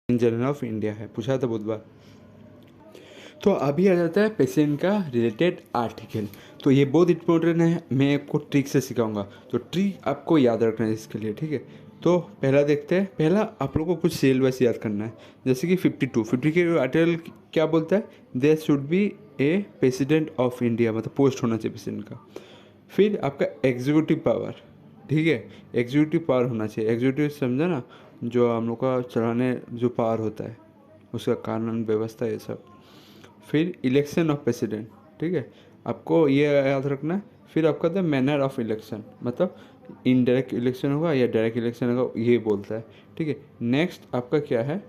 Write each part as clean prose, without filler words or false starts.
General of India है, पूछा था बहुत बार। तो अभी आ जाता है पेशेंट का रिलेटेड आर्टिकल। तो ये बहुत इंपॉर्टेंट है, मैं आपको ट्रिक से सिखाऊंगा, तो ट्रिक आपको याद रखना है इसके लिए, ठीक है। तो पहला देखते हैं, पहला आप लोगों को कुछ सेल वाइज याद करना है। जैसे कि 50 के आर्टिकल क्या बोलता है, there should be a president of India, मतलब पोस्ट होना चाहिए प्रेसिडेंट का। फिर आपका एग्जीक्यूटिव पावर, ठीक है, एग्जीक्यूटिव पावर होना चाहिए। एग्जीक्यूटिव समझा ना, जो हम लोग का चलाने जो पावर होता है, उसका कानून व्यवस्था ये सब। फिर इलेक्शन ऑफ प्रेसिडेंट, ठीक है, आपको ये याद रखना है। फिर आपका द मैनर ऑफ इलेक्शन, मतलब इनडायरेक्ट इलेक्शन होगा या डायरेक्ट इलेक्शन होगा, ये बोलता है, ठीक है। नेक्स्ट आपका क्या है,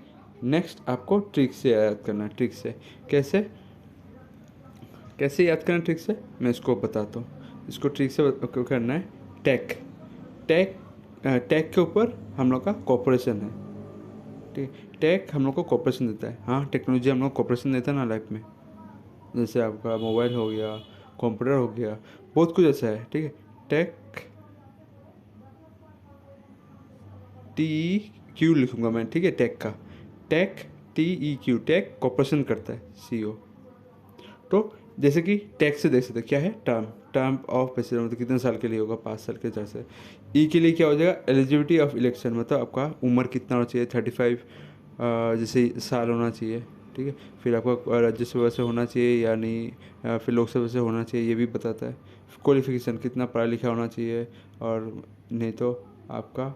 नेक्स्ट आपको ट्रिक से याद करना है। ट्रिक से कैसे, कैसे याद करना ट्रिक से, मैं इसको बताता हूँ। इसको ट्रिक से करना है। टैक, टैक, टैक के ऊपर हम लोग का कॉपरेशन है, ठीक है। टैक हम लोग को कॉपरेशन देता है, हाँ, टेक्नोलॉजी हम लोग को कॉपरेशन देता है ना लाइफ में। जैसे आपका मोबाइल हो गया, कंप्यूटर हो गया, बहुत कुछ ऐसा है, ठीक है। टेक, TEQ लिखूंगा मैं, ठीक है, टेक का, टेक, TEQ, टेक कॉपरेशन करता है, CO। तो जैसे कि टैक्स से देख सकते हैं क्या है, टर्म, टर्म ऑफ प्रेसिडेंट, मतलब कितने साल के लिए होगा, 5 साल के तरह से। ई के लिए क्या हो जाएगा, एलिजिबिलिटी ऑफ इलेक्शन, मतलब आपका उम्र कितना होना चाहिए, 35 जैसे साल होना चाहिए, ठीक है। फिर आपका राज्यसभा से होना चाहिए या नहीं, फिर लोकसभा से होना चाहिए, ये भी बताता है। क्वालिफिकेशन कितना पढ़ा लिखा होना चाहिए, और नहीं तो आपका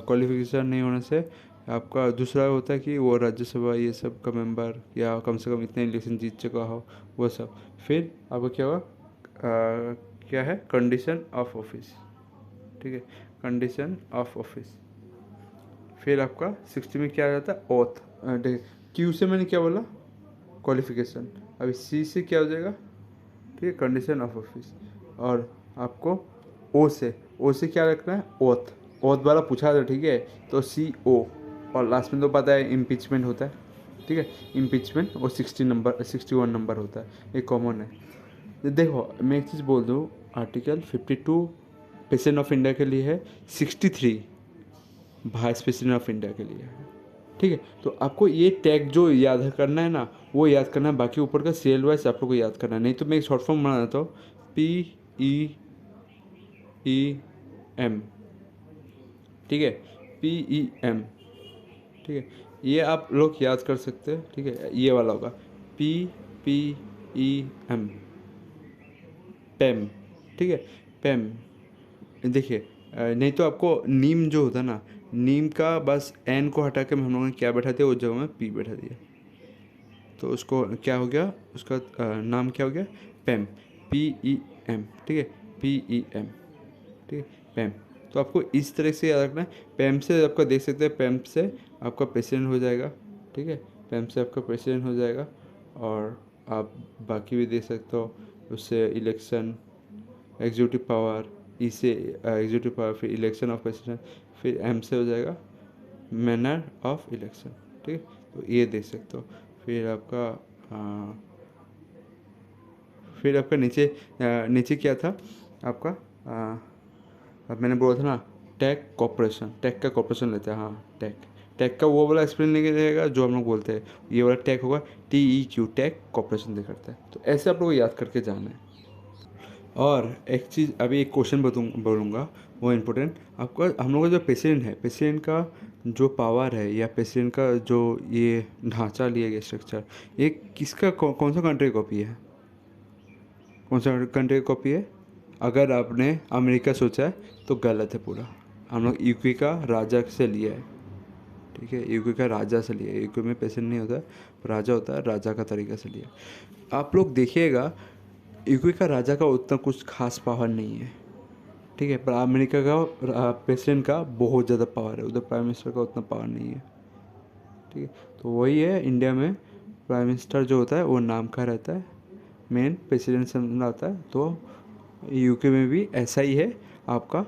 क्वालिफिकेशन नहीं होने से आपका दूसरा होता है कि वो राज्यसभा ये सब का मेंबर, या कम से कम इतने इलेक्शन जीत चुका हो, वो सब। फिर आपका क्या होगा, क्या है, कंडीशन ऑफ ऑफिस, ठीक है, कंडीशन ऑफ ऑफिस। फिर आपका 60 में क्या आ जाता है, ओथ। क्यू से मैंने क्या बोला, क्वालिफिकेशन। अभी सी से क्या हो जाएगा, ठीक है, कंडीशन ऑफ ऑफिस। और आपको ओ से क्या रखना है, ओथ। ओथ वाला पूछा था, ठीक है, तो CO। और लास्ट में तो पता है इम्पीचमेंट होता है, ठीक है, इम्पीचमेंट, और 61 नंबर होता है, ये कॉमन है। तो देखो मैं एक चीज़ बोल दूँ, आर्टिकल 52 प्रेसिडेंट ऑफ इंडिया के लिए है, 63 वाइस प्रेसिडेंट ऑफ इंडिया के लिए है, ठीक है। तो आपको ये टैग जो याद करना है ना, वो याद करना है, बाकी ऊपर का सेल वाइज आप लोग को याद करना है। नहीं तो मैं एक शॉर्ट फॉर्म बना देता हूँ, PEEM, ठीक है, PEM, ठीक है, ये आप लोग याद कर सकते हैं, ठीक है, ये वाला होगा PPEM, पेम, ठीक है, पेम। देखिए नहीं तो आपको नीम जो होता है ना, नीम का बस एन को हटा के हम लोगों ने क्या बैठा दिया, उस जगह में पी बैठा दिया, तो उसको क्या हो गया, उसका नाम क्या हो गया, पेम, PEM, ठीक है, PEM, ठीक है, पेम। तो आपको इस तरह से याद रखना है। पेम से आपका देख सकते हैं, पेम से आपका प्रेसिडेंट हो जाएगा, ठीक है, पेम से आपका प्रेसिडेंट हो जाएगा। और आप बाकी भी देख सकते हो, उससे इलेक्शन, एग्जीक्यूटिव पावर, ई से एग्जीक्यूटिव पावर, फिर इलेक्शन ऑफ प्रेसिडेंट, फिर एम से हो जाएगा मैनर ऑफ इलेक्शन, ठीक है। तो ये देख सकते हो। फिर आपका फिर आपका नीचे नीचे क्या था आपका, अब मैंने बोला था ना, टैग कॉपरेशन, टैग का कॉपरेशन लेते हैं, हाँ, टैग, टैग का वो वाला एक्सप्लेन लेके रहेगा जो हम लोग बोलते हैं, ये वाला टैग होगा TEQ, टैग कॉपरेशन दे करता है। तो ऐसे आप लोग को याद करके जाना है। और एक चीज़ अभी एक क्वेश्चन बोलूँगा, वो इम्पोर्टेंट आपका, हम लोग का जो प्रेसिडेंट है, प्रेसिडेंट का जो पावर है, या प्रेसिडेंट का जो ये ढांचा लिया गया स्ट्रक्चर, ये किसका कौन सा कंट्री का कॉपी है, कौन सा कंट्री का कॉपी है। अगर आपने अमेरिका सोचा है तो गलत है पूरा। हम लोग यूके का राजा से लिया है, ठीक है, यूके का राजा से लिया है। यूके में प्रेसिडेंट नहीं होता है, राजा होता है, राजा का तरीका से लिया है। आप लोग देखिएगा, यूके का राजा का उतना कुछ खास पावर नहीं है, ठीक है, पर अमेरिका का प्रेसिडेंट का बहुत ज़्यादा पावर है, उधर प्राइम मिनिस्टर का उतना पावर नहीं है, ठीक है। तो वही है, इंडिया में प्राइम मिनिस्टर जो होता है वो नाम का रहता है, मेन प्रेसिडेंट से होता है। तो यूके में भी ऐसा ही है आपका